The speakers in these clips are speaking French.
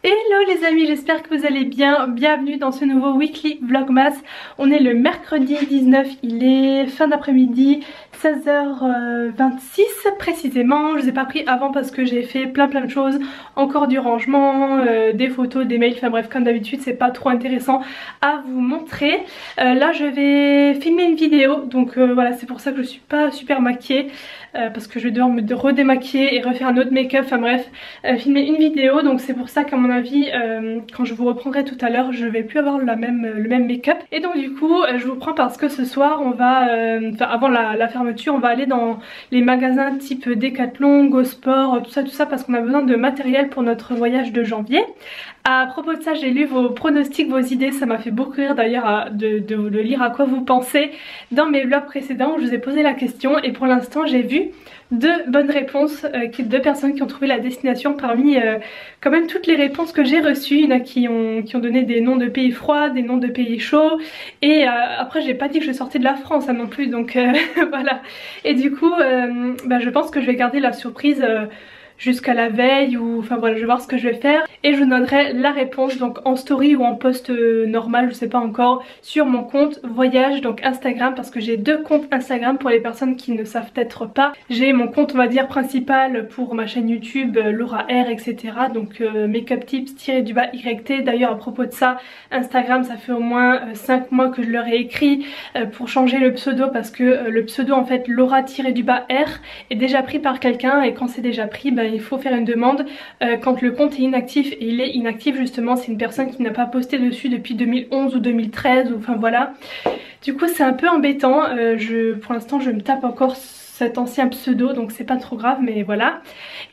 Hello les amis, j'espère que vous allez bien. Bienvenue dans ce nouveau weekly vlogmas. On est le mercredi 19, il est fin d'après-midi, 16h26 précisément. Je ne vous ai pas pris avant parce que j'ai fait plein de choses. Encore du rangement, des photos, des mails, enfin bref, comme d'habitude c'est pas trop intéressant à vous montrer. Là je vais filmer une vidéo, donc voilà, c'est pour ça que je suis pas super maquillée. Parce que je vais devoir me redémaquiller et refaire un autre make-up, enfin bref, filmer une vidéo. Donc c'est pour ça qu'à mon avis, quand je vous reprendrai tout à l'heure, je vais plus avoir le même make-up. Et donc du coup, je vous prends parce que ce soir, on va, avant la fermeture, on va aller dans les magasins type Decathlon, Go Sport, tout ça, parce qu'on a besoin de matériel pour notre voyage de janvier. À propos de ça, j'ai lu vos pronostics, vos idées, ça m'a fait beaucoup rire d'ailleurs de lire à quoi vous pensez dans mes vlogs précédents où je vous ai posé la question, et pour l'instant j'ai vu deux bonnes réponses, deux personnes qui ont trouvé la destination parmi quand même toutes les réponses que j'ai reçues. Il y en a qui ont donné des noms de pays froids, des noms de pays chauds, et après j'ai pas dit que je sortais de la France non plus, donc voilà. Et du coup je pense que je vais garder la surprise jusqu'à la veille, ou enfin voilà, je vais voir ce que je vais faire et je vous donnerai la réponse donc en story ou en post normal, je sais pas encore, sur mon compte voyage, donc Instagram, parce que j'ai deux comptes Instagram pour les personnes qui ne savent peut-être pas. J'ai mon compte on va dire principal pour ma chaîne YouTube Laura R, etc. donc Makeup Tips-YT. D'ailleurs à propos de ça, Instagram ça fait au moins 5 mois que je leur ai écrit pour changer le pseudo, parce que le pseudo en fait Laura-R est déjà pris par quelqu'un, et quand c'est déjà pris, il faut faire une demande quand le compte est inactif, et il est inactif justement, c'est une personne qui n'a pas posté dessus depuis 2011 ou 2013, ou enfin voilà. Du coup c'est un peu embêtant, pour l'instant je me tape encore cet ancien pseudo, donc c'est pas trop grave, mais voilà.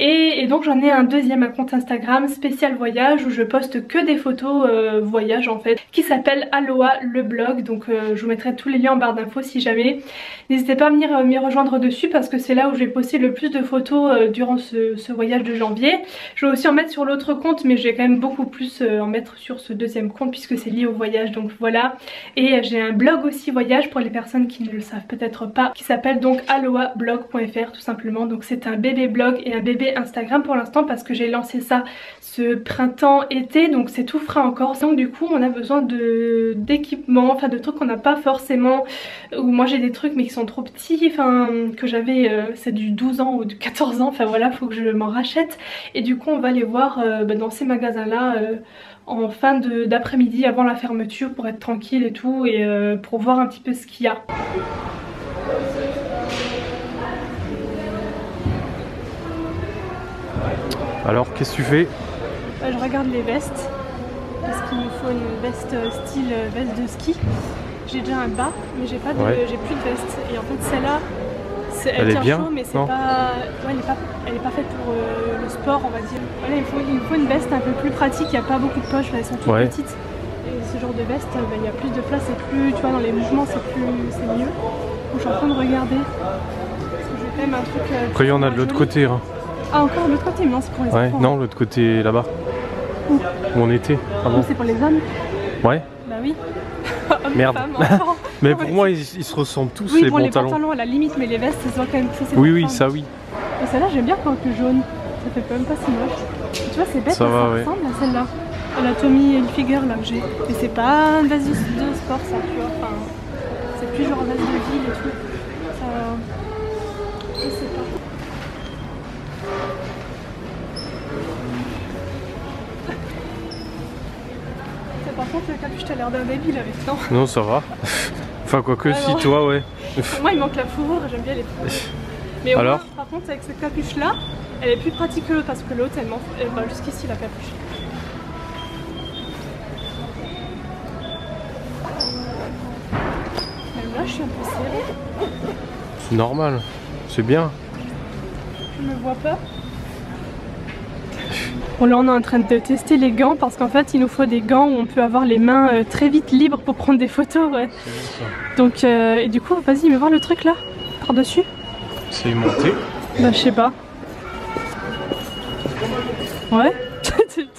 Et donc j'en ai un deuxième, un compte Instagram spécial voyage où je poste que des photos voyage en fait, qui s'appelle Aloha le blog, donc je vous mettrai tous les liens en barre d'infos si jamais. N'hésitez pas à venir m'y rejoindre dessus, parce que c'est là où je vais poster le plus de photos durant ce voyage de janvier. Je vais aussi en mettre sur l'autre compte, mais je vais quand même beaucoup plus en mettre sur ce deuxième compte puisque c'est lié au voyage, donc voilà. Et j'ai un blog aussi voyage pour les personnes qui ne le savent peut-être pas, qui s'appelle donc alohablog.fr tout simplement. Donc c'est un bébé blog et un bébé Instagram pour l'instant, parce que j'ai lancé ça ce printemps-été, donc c'est tout frais encore. Donc du coup on a besoin d'équipements, enfin de trucs qu'on n'a pas forcément, ou moi j'ai des trucs mais qui sont trop petits, enfin que j'avais, c'est du 12 ans ou du 14 ans, enfin voilà, faut que je m'en rachète. Et du coup on va les voir dans ces magasins là en fin d'après-midi avant la fermeture, pour être tranquille et tout, et pour voir un petit peu ce qu'il y a. Alors qu'est-ce que tu fais? Je regarde les vestes, parce qu'il me faut une veste style veste de ski. J'ai déjà un bas, mais j'ai plus de veste. Et en fait celle-là, elle tient bien chaud, mais c'est pas, ouais, elle est pas faite pour le sport on va dire. Voilà, il me faut une veste un peu plus pratique, il n'y a pas beaucoup de poches, là, elles sont toutes petites. Et ce genre de veste, il y a plus de place, et plus, tu vois, dans les mouvements c'est mieux. Donc je suis en train de regarder, parce que je veux quand même un truc... Après il y en a de l'autre côté. Hein. Ah encore de l'autre côté, mais non c'est pour les enfants. Non, l'autre côté là-bas. Où on était. Ah bon. C'est pour les hommes? Ouais. Bah oui. Merde. Femmes, mais pour moi ils se ressemblent tous, oui, les bon, pantalons. Les pantalons à la limite, mais les vestes ça se voit quand même que c'est oui, ça oui. Et celle-là j'aime bien quand un peu jaune, ça fait quand même pas si moche. Et tu vois c'est bête, ça ressemble à celle-là, à la Tommy Hilfiger là que j'ai. Mais c'est pas une veste de sport ça, tu vois, enfin c'est plus genre veste de ville et tout. Ça... je sais pas. Par contre le capuche t'as l'air d'un débile avec, non? Non ça va. Enfin quoique si non. Toi ouais. Pour moi il manque la fourrure, j'aime bien les fourrures. Mais alors moins, par contre avec cette capuche là, elle est plus pratique que l'autre, parce que l'autre elle va jusqu'ici la capuche. Même là je suis un peu serrée. C'est normal, c'est bien. Je me vois pas. Bon là on est en train de tester les gants, parce qu'en fait il nous faut des gants où on peut avoir les mains très vite libres pour prendre des photos, ouais. Donc et du coup vas-y, mais voir le truc là, par dessus. C'est monté. Bah je sais pas. Ouais.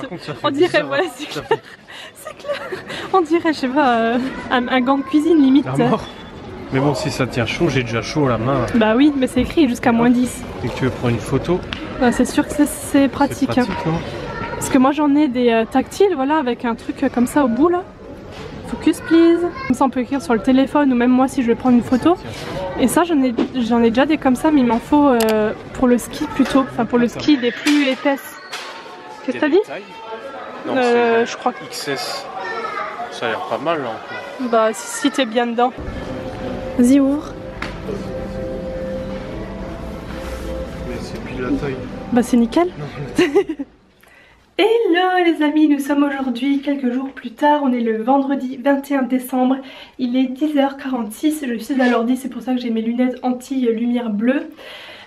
Contre, on dirait, ouais c'est clair. C'est clair. On dirait, je sais pas, un gant de cuisine limite. Mais bon, si ça tient chaud, j'ai déjà chaud à la main. Bah oui, mais c'est écrit jusqu'à -10. Et que tu veux prendre une photo? C'est sûr que c'est pratique. C'est pratique, non? Parce que moi j'en ai des tactiles, voilà, avec un truc comme ça au bout là. Focus please. Comme ça on peut écrire sur le téléphone ou même moi si je veux prendre une photo. Et ça j'en ai déjà des comme ça, mais il m'en faut pour le ski plutôt. Enfin pour le ski des plus épaisses. Qu'est-ce que t'as dit? Non, je crois que... XS. Ça a l'air pas mal là encore. Bah si t'es bien dedans. Vas-y ouvre. Mais c'est pile la taille. Bah c'est nickel. Hello les amis, nous sommes aujourd'hui quelques jours plus tard, on est le vendredi 21 décembre, il est 10h46, je suis à l'ordi, c'est pour ça que j'ai mes lunettes anti-lumière bleue.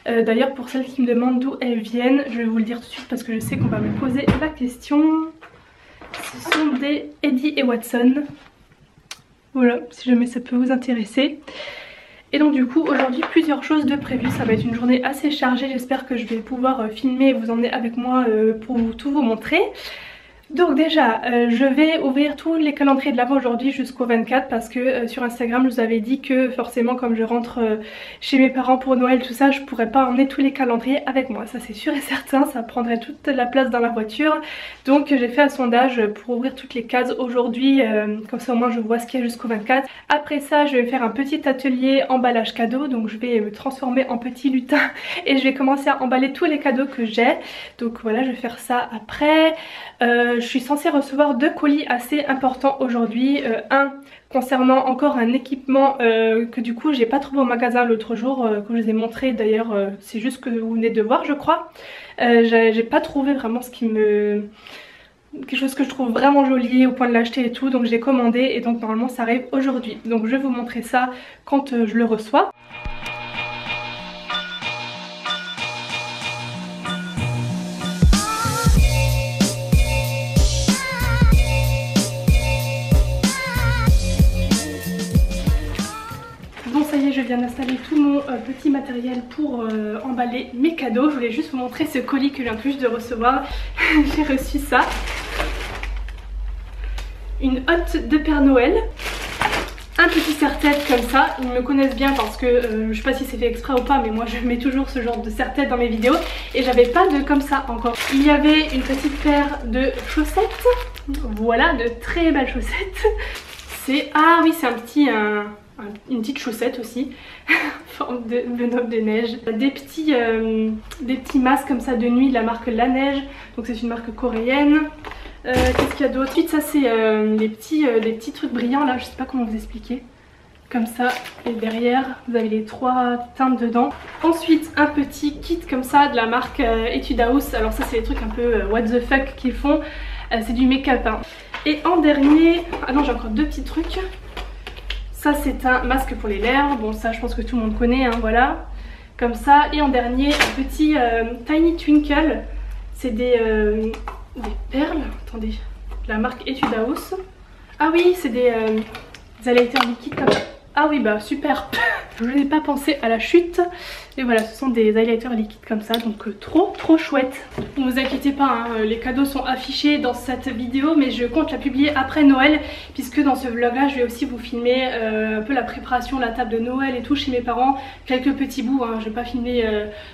D'ailleurs pour celles qui me demandent d'où elles viennent, je vais vous le dire tout de suite parce que je sais qu'on va me poser la question. Ce sont des Eddy et Watson, voilà, si jamais ça peut vous intéresser. Et donc du coup aujourd'hui plusieurs choses de prévues, ça va être une journée assez chargée, j'espère que je vais pouvoir filmer et vous emmener avec moi pour tout vous montrer. Donc déjà je vais ouvrir tous les calendriers de l'Avent aujourd'hui jusqu'au 24 parce que sur Instagram je vous avais dit que forcément comme je rentre chez mes parents pour Noël tout ça, je pourrais pas emmener tous les calendriers avec moi, ça c'est sûr et certain, ça prendrait toute la place dans la voiture. Donc j'ai fait un sondage pour ouvrir toutes les cases aujourd'hui, comme ça au moins je vois ce qu'il y a jusqu'au 24. Après ça je vais faire un petit atelier emballage cadeau, donc je vais me transformer en petit lutin et je vais commencer à emballer tous les cadeaux que j'ai. Donc voilà, je vais faire ça après. Je suis censée recevoir 2 colis assez importants aujourd'hui. Un concernant encore un équipement que du coup j'ai pas trouvé au magasin l'autre jour, que je vous ai montré d'ailleurs, c'est juste que vous venez de voir je crois. J'ai pas trouvé vraiment ce qui me... quelque chose que je trouve vraiment joli au point de l'acheter et tout, donc j'ai commandé et donc normalement ça arrive aujourd'hui. Donc je vais vous montrer ça quand je le reçois. Je viens d'installer tout mon petit matériel pour emballer mes cadeaux. Je voulais juste vous montrer ce colis que je viens tout juste de recevoir. J'ai reçu ça. Une hotte de Père Noël. Un petit serre-tête comme ça. Ils me connaissent bien parce que je sais pas si c'est fait exprès ou pas, mais moi je mets toujours ce genre de serre-tête dans mes vidéos. Et j'avais pas de comme ça encore. Il y avait une petite paire de chaussettes. Voilà, de très belles chaussettes. C'est... ah oui, c'est un petit... une petite chaussette aussi, forme de bonhomme de neige. Des petits masques comme ça de nuit de la marque La Neige, donc c'est une marque coréenne. Qu'est-ce qu'il y a d'autre? Ensuite ça c'est les petits trucs brillants là, je sais pas comment vous expliquer. Comme ça, et derrière vous avez les 3 teintes dedans. Ensuite un petit kit comme ça de la marque Etude House, alors ça c'est les trucs un peu what the fuck qu'ils font, c'est du make-up hein. Et en dernier, ah non j'ai encore 2 petits trucs. Ça c'est un masque pour les lèvres, bon ça je pense que tout le monde connaît hein, voilà. Comme ça, et en dernier un petit Tiny Twinkle. C'est des perles, attendez, de la marque Etude House. Ah oui c'est des highlighters liquides comme ça. Ah oui bah super. Je n'ai pas pensé à la chute. Et voilà, ce sont des highlighters liquides comme ça, donc trop chouette. Ne vous inquiétez pas, hein, les cadeaux sont affichés dans cette vidéo, mais je compte la publier après Noël, puisque dans ce vlog là je vais aussi vous filmer un peu la préparation, la table de Noël et tout chez mes parents. Quelques petits bouts, hein, je vais pas filmer,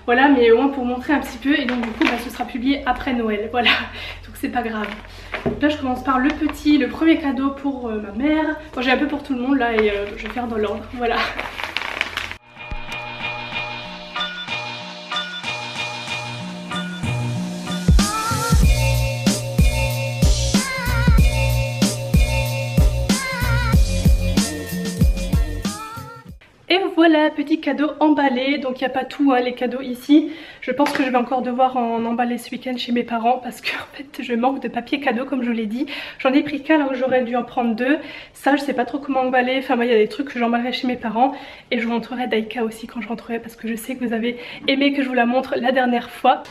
voilà, mais au moins pour montrer un petit peu. Et donc du coup bah, ce sera publié après Noël, voilà, donc c'est pas grave. Donc là je commence par le premier cadeau pour ma mère. Bon, j'ai un peu pour tout le monde là et je vais faire dans l'ordre, voilà. Voilà, petit cadeau emballé, donc il n'y a pas tout hein, les cadeaux ici. Je pense que je vais encore devoir en emballer ce week-end chez mes parents parce que en fait je manque de papier cadeau comme je vous l'ai dit. J'en ai pris qu'un alors que j'aurais dû en prendre 2. Ça je sais pas trop comment emballer, enfin moi il y a des trucs que j'emballerai chez mes parents. Et je vous montrerai Daika aussi quand je rentrerai parce que je sais que vous avez aimé que je vous la montre la dernière fois.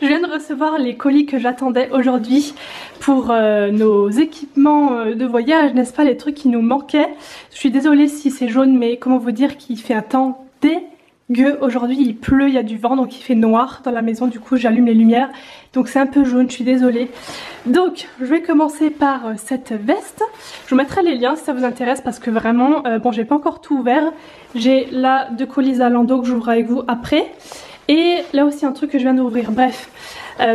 Je viens de recevoir les colis que j'attendais aujourd'hui pour nos équipements de voyage, n'est-ce pas, les trucs qui nous manquaient. Je suis désolée si c'est jaune, mais comment vous dire qu'il fait un temps dégueu. Aujourd'hui il pleut, il y a du vent, donc il fait noir dans la maison, du coup j'allume les lumières. Donc c'est un peu jaune, je suis désolée. Donc je vais commencer par cette veste. Je vous mettrai les liens si ça vous intéresse parce que vraiment, bon j'ai pas encore tout ouvert. J'ai là 2 colis Zalando que j'ouvre avec vous après. Et là aussi un truc que je viens d'ouvrir, bref.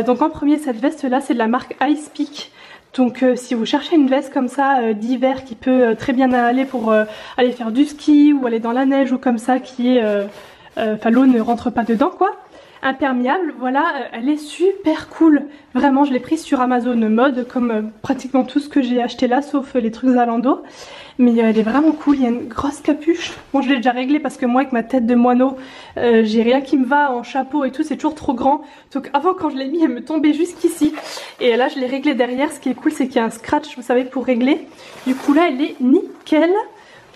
Donc en premier, cette veste là c'est de la marque Ice Peak. Donc si vous cherchez une veste comme ça d'hiver qui peut très bien aller pour aller faire du ski ou aller dans la neige ou comme ça, qui est... Enfin l'eau ne rentre pas dedans quoi. Imperméable, voilà, elle est super cool. Vraiment, je l'ai prise sur Amazon mode, comme pratiquement tout ce que j'ai acheté là, sauf les trucs Zalando. Mais elle est vraiment cool, il y a une grosse capuche. Bon, je l'ai déjà réglée parce que moi, avec ma tête de moineau, j'ai rien qui me va en chapeau et tout, c'est toujours trop grand. Donc avant, quand je l'ai mis, elle me tombait jusqu'ici. Et là, je l'ai réglée derrière. Ce qui est cool, c'est qu'il y a un scratch, vous savez, pour régler. Du coup, là, elle est nickel.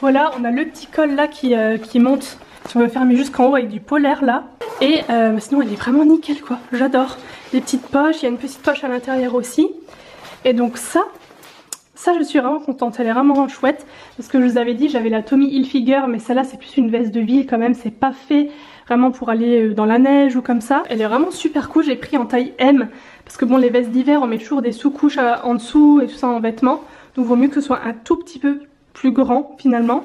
Voilà, on a le petit col là qui monte. Si on veut fermer jusqu'en haut avec du polaire là. Et sinon elle est vraiment nickel quoi, j'adore. Les petites poches, il y a une petite poche à l'intérieur aussi. Et donc ça je suis vraiment contente, elle est vraiment chouette. Parce que je vous avais dit, j'avais la Tommy Hilfiger, mais celle-là c'est plus une veste de ville quand même. C'est pas fait vraiment pour aller dans la neige ou comme ça. Elle est vraiment super cool, j'ai pris en taille M. Parce que bon, les vestes d'hiver on met toujours des sous-couches en dessous et tout ça en vêtements. Donc vaut mieux que ce soit un tout petit peu plus grand finalement.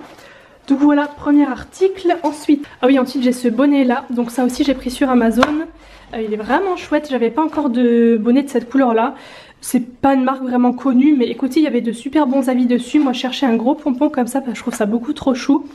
Donc voilà, premier article. Ensuite, ah oui, ensuite j'ai ce bonnet là. Donc ça aussi j'ai pris sur Amazon. Il est vraiment chouette. J'avais pas encore de bonnet de cette couleur là. C'est pas une marque vraiment connue, mais écoutez, il y avait de super bons avis dessus. Moi je cherchais un gros pompon comme ça parce que je trouve ça beaucoup trop chou.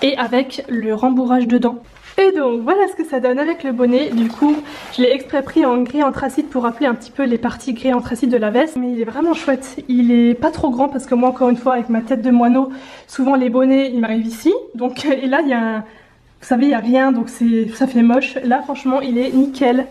Et avec le rembourrage dedans. Et donc voilà ce que ça donne avec le bonnet. Du coup je l'ai exprès pris en gris anthracite pour rappeler un petit peu les parties gris anthracite de la veste. Mais il est vraiment chouette, il est pas trop grand parce que moi encore une fois avec ma tête de moineau, souvent les bonnets ils m'arrivent ici. Donc et là il y a un... vous savez il n'y a rien donc ça fait moche. Là franchement il est nickel,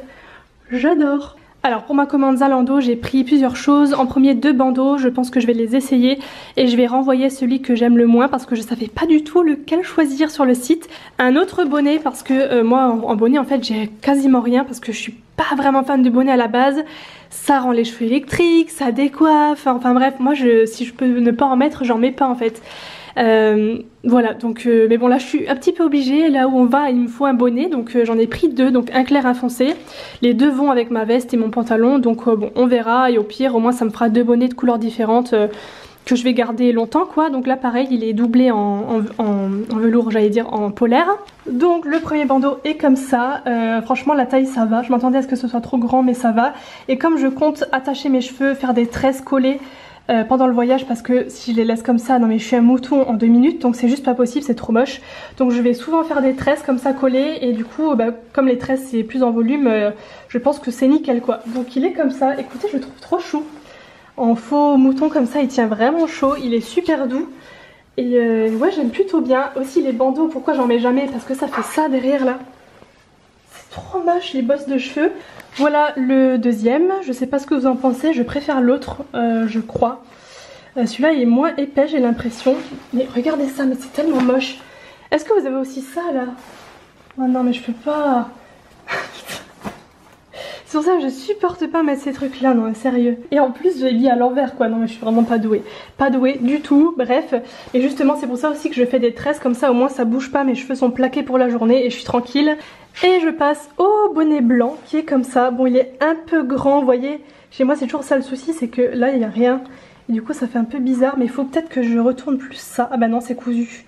j'adore. Alors pour ma commande Zalando j'ai pris plusieurs choses. En premier 2 bandeaux, je pense que je vais les essayer et je vais renvoyer celui que j'aime le moins parce que je savais pas du tout lequel choisir sur le site. Un autre bonnet parce que moi en bonnet en fait j'ai quasiment rien parce que je suis pas vraiment fan de bonnet à la base. Ça rend les cheveux électriques, ça décoiffe, enfin bref moi si je peux ne pas en mettre j'en mets pas en fait. Voilà donc mais bon là je suis un petit peu obligée, là où on va il me faut un bonnet donc j'en ai pris 2, donc un clair un foncé. Les 2 vont avec ma veste et mon pantalon donc bon on verra et au pire au moins ça me fera 2 bonnets de couleurs différentes que je vais garder longtemps quoi. Donc là pareil il est doublé en velours, j'allais dire en polaire. Donc le premier bandeau est comme ça, franchement la taille ça va, je m'attendais à ce que ce soit trop grand mais ça va. Et comme je compte attacher mes cheveux, faire des tresses collées pendant le voyage parce que si je les laisse comme ça, non mais je suis un mouton en 2 minutes donc c'est juste pas possible, c'est trop moche. Donc je vais souvent faire des tresses comme ça collées et du coup comme les tresses c'est plus en volume, je pense que c'est nickel quoi. Donc il est comme ça, écoutez je le trouve trop chou. En faux mouton comme ça il tient vraiment chaud, il est super doux. Et ouais j'aime plutôt bien. Aussi les bandeaux, pourquoi j'en mets jamais? Parce que ça fait ça derrière là. C'est trop moche les bosses de cheveux. Voilà le deuxième, je sais pas ce que vous en pensez, je préfère l'autre je crois. Celui-là il est moins épais j'ai l'impression. Mais regardez ça, mais c'est tellement moche. Est-ce que vous avez aussi ça là? Oh non mais je peux pas. C'est pour ça que je supporte pas mettre ces trucs là, non sérieux. Et en plus je l'ai mis à l'envers quoi, non mais je suis vraiment pas douée. Pas douée du tout, bref. Et justement c'est pour ça aussi que je fais des tresses, comme ça au moins ça bouge pas, mes cheveux sont plaqués pour la journée et je suis tranquille. Et je passe au bonnet blanc qui est comme ça. Bon il est un peu grand, vous voyez. Chez moi c'est toujours ça le souci, c'est que là il n'y a rien. Et du coup ça fait un peu bizarre, mais il faut peut-être que je retourne plus ça. Ah bah non c'est cousu.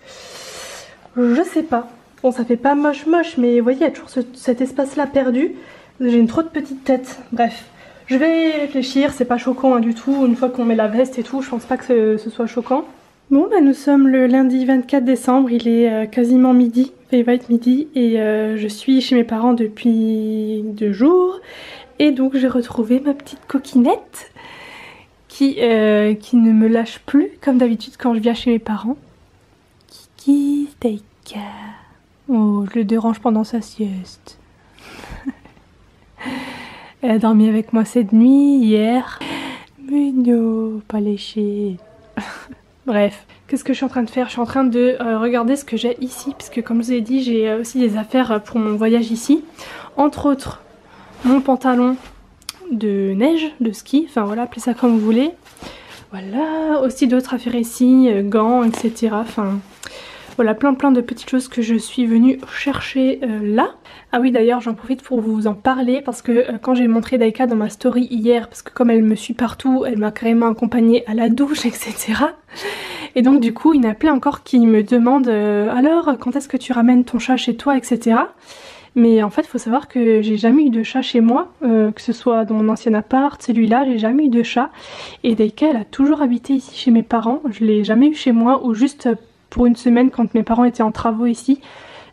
Je sais pas. Bon ça fait pas moche mais vous voyez il y a toujours cet espace là perdu. J'ai une trop de petite tête, bref. Je vais réfléchir, c'est pas choquant hein, du tout. Une fois qu'on met la veste et tout, je pense pas que ce soit choquant. Bon bah nous sommes le lundi 24 décembre, il est quasiment midi, il va être midi. Et je suis chez mes parents depuis 2 jours. Et donc j'ai retrouvé ma petite coquinette qui ne me lâche plus comme d'habitude quand je viens chez mes parents. Kiki, Taika. Oh, je le dérange pendant sa sieste. Elle a dormi avec moi cette nuit, hier. Mais non, pas léché. Bref, qu'est-ce que je suis en train de faire? Je suis en train de regarder ce que j'ai ici. Parce que comme je vous ai dit, j'ai aussi des affaires pour mon voyage ici. Entre autres, mon pantalon de neige, de ski. Enfin voilà, appelez ça comme vous voulez. Voilà, aussi d'autres affaires ici, gants, etc. Enfin... Voilà, plein de petites choses que je suis venue chercher là. Ah oui d'ailleurs j'en profite pour vous en parler parce que quand j'ai montré Daika dans ma story hier, parce que comme elle me suit partout, elle m'a carrément accompagnée à la douche etc. Et donc du coup il y en a plein encore qui me demandent alors quand est-ce que tu ramènes ton chat chez toi etc. Mais en fait il faut savoir que j'ai jamais eu de chat chez moi, que ce soit dans mon ancien appart, celui-là, j'ai jamais eu de chat. Et Daika elle a toujours habité ici chez mes parents, je l'ai jamais eu chez moi, ou juste pour une semaine quand mes parents étaient en travaux ici.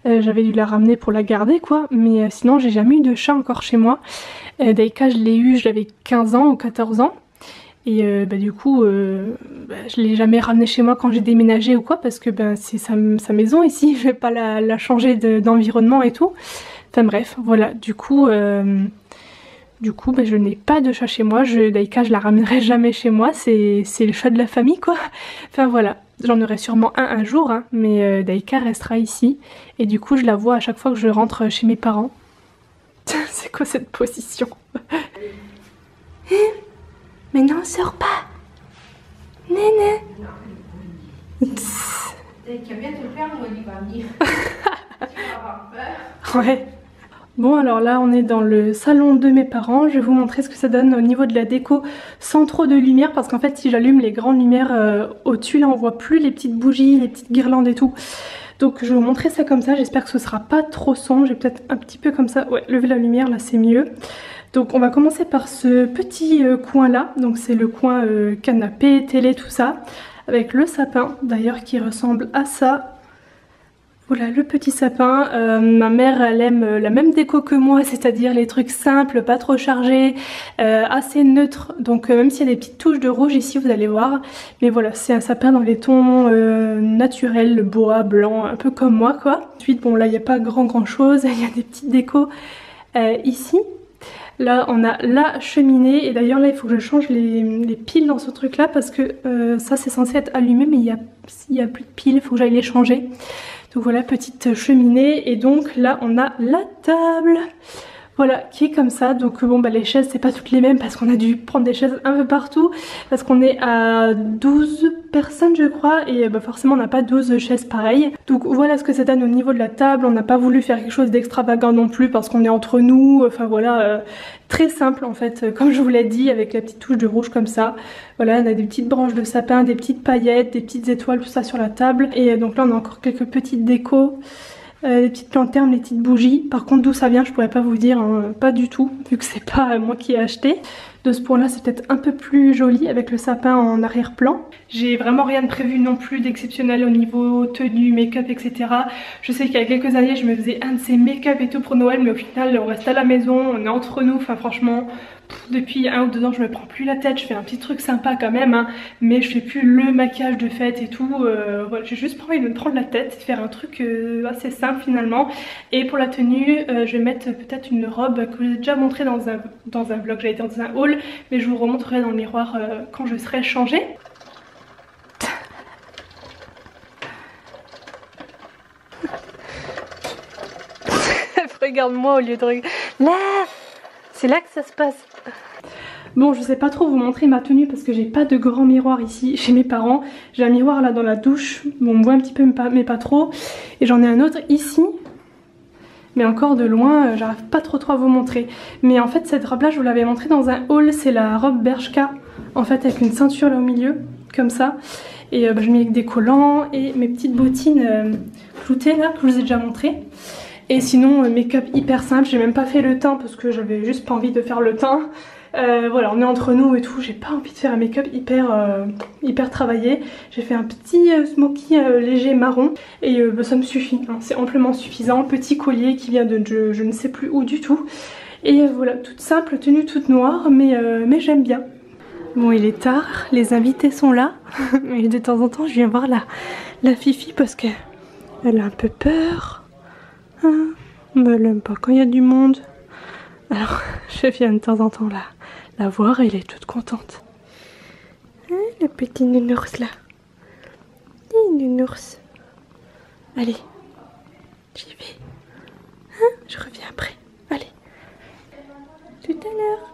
J'avais dû la ramener pour la garder quoi, mais sinon j'ai jamais eu de chat encore chez moi. Daika je l'ai eu, j'avais 15 ans ou 14 ans. Et du coup, je l'ai jamais ramené chez moi quand j'ai déménagé ou quoi, parce que c'est sa maison ici, je vais pas la changer d'environnement et tout. Enfin bref, voilà, du coup je n'ai pas de chat chez moi, Daika je la ramènerai jamais chez moi, c'est le chat de la famille quoi. Enfin voilà, j'en aurai sûrement un jour, hein, mais Daika restera ici. Et du coup je la vois à chaque fois que je rentre chez mes parents. C'est quoi cette position? Mais non, sors pas. Néné. Daika vient te faire, moi il va venir. Tu vas avoir peur. Ouais. Bon alors là on est dans le salon de mes parents, je vais vous montrer ce que ça donne au niveau de la déco sans trop de lumière, parce qu'en fait si j'allume les grandes lumières au-dessus là on voit plus les petites bougies, les petites guirlandes et tout. Donc je vais vous montrer ça comme ça, j'espère que ce sera pas trop sombre, j'ai peut-être un petit peu comme ça, ouais lever la lumière là c'est mieux. Donc on va commencer par ce petit coin là, donc c'est le coin canapé, télé, tout ça, avec le sapin d'ailleurs qui ressemble à ça. Voilà le petit sapin, ma mère elle aime la même déco que moi, c'est-à-dire les trucs simples, pas trop chargés, assez neutres, donc même s'il y a des petites touches de rouge ici vous allez voir, mais voilà c'est un sapin dans les tons naturels, bois, blanc, un peu comme moi quoi. Ensuite bon là il n'y a pas grand chose, il y a des petites décos ici. Là on a la cheminée et d'ailleurs là il faut que je change les piles dans ce truc là parce que ça c'est censé être allumé mais il y a plus de piles, il faut que j'aille les changer. Donc voilà petite cheminée et donc là on a la table. Voilà, qui est comme ça, donc bon les chaises c'est pas toutes les mêmes parce qu'on a dû prendre des chaises un peu partout parce qu'on est à 12 personnes je crois et forcément on n'a pas 12 chaises pareilles. Donc voilà ce que ça donne au niveau de la table, on n'a pas voulu faire quelque chose d'extravagant non plus parce qu'on est entre nous, enfin voilà, très simple en fait comme je vous l'ai dit avec la petite touche de rouge comme ça. Voilà on a des petites branches de sapin, des petites paillettes, des petites étoiles, tout ça sur la table et donc là on a encore quelques petites décos. Les petites lanternes, les petites bougies. Par contre d'où ça vient je pourrais pas vous dire, hein, pas du tout, vu que c'est pas moi qui ai acheté. De ce point là c'est peut-être un peu plus joli avec le sapin en arrière-plan. J'ai vraiment rien de prévu non plus d'exceptionnel au niveau tenue, make-up etc. Je sais qu'il y a quelques années je me faisais un de ces make-up et tout pour Noël, mais au final on reste à la maison, on est entre nous, enfin franchement depuis 1 ou 2 ans je me prends plus la tête, je fais un petit truc sympa quand même hein, mais je fais plus le maquillage de fête et tout, voilà, j'ai juste pas envie de me prendre la tête, faire un truc assez simple finalement. Et pour la tenue je vais mettre peut-être une robe que j'ai déjà montré dans un vlog, j'allais dire dans un haul, mais je vous remontrerai dans le miroir quand je serai changée. Regarde-moi au lieu de regarder. Là, c'est là que ça se passe. Bon je sais pas trop vous montrer ma tenue parce que j'ai pas de grand miroir ici chez mes parents. J'ai un miroir là dans la douche, bon on me voit un petit peu mais pas trop. Et j'en ai un autre ici. Mais encore de loin, j'arrive pas trop à vous montrer. Mais en fait cette robe là je vous l'avais montré dans un haul, c'est la robe Bershka. En fait avec une ceinture là au milieu, comme ça. Et je mets avec des collants et mes petites bottines cloutées là que je vous ai déjà montré. Et sinon make-up hyper simple, j'ai même pas fait le teint parce que j'avais juste pas envie de faire le teint. Voilà on est entre nous et tout, j'ai pas envie de faire un make-up hyper travaillé. J'ai fait un petit smoky léger marron et ça me suffit, hein, c'est amplement suffisant. Petit collier qui vient de je ne sais plus où du tout. Et voilà, toute simple, tenue toute noire mais j'aime bien. Bon il est tard, les invités sont là mais de temps en temps je viens voir la Fifi parce qu'elle a un peu peur. Hein, mais elle aime pas quand il y a du monde. Alors je viens de temps en temps la voir et elle est toute contente. Hein, le petit nounours là. Nounours. Allez, j'y vais. Hein, je reviens après. Allez. Tout à l'heure.